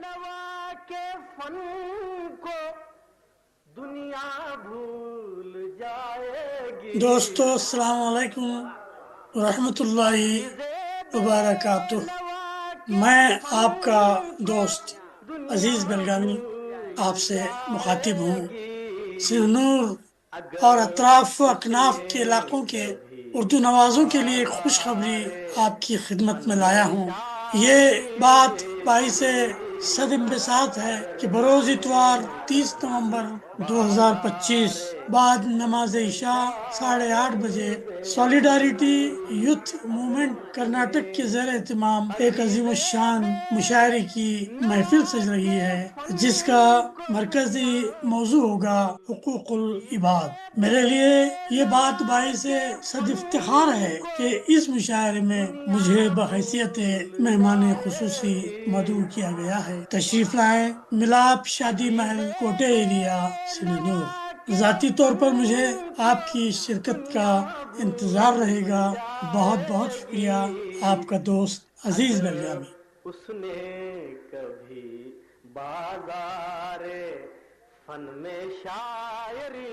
नवा के फन को दुनिया भूल जाएगी। दोस्तों अस्सलाम वालेकुम रहमतुल्लाहि वबरकातुह। मैं आपका दोस्त अजीज बेलगामी आपसे मुखातिब हूँ। सिरनूर और अतराफ अकनाफ के इलाकों के उर्दू नवाजों के लिए खुशखबरी आपकी खिदमत में लाया हूँ। ये बात बाइस सद-ए-इंबिसात है कि बरोज इतवार 30 नवंबर 2025 बाद नमाज इशा 8:30 बजे सॉलिडारिटी यूथ मूवमेंट कर्नाटक के ज़ेर एहतमाम एक अजीम शान मुशायरे की महफिल सज रही है, जिसका मरकजी मौजू होगा हुकूकुल इबाद। मेरे लिए ये बात बाइस सद इफ्तिखार है कि इस मुशायरे में मुझे बहैसियत मेहमान खुसूसी मदऊ किया गया है। तशरीफ लाए मिलाप शादी महल कोटे एरिया सिरनूर। ज़ाती तौर पर मुझे आपकी शिरकत का इंतजार रहेगा। बहुत बहुत शुक्रिया। आपका दोस्त अजीज बेलगामी। उसने कभी बाज़ारे फन में शायरी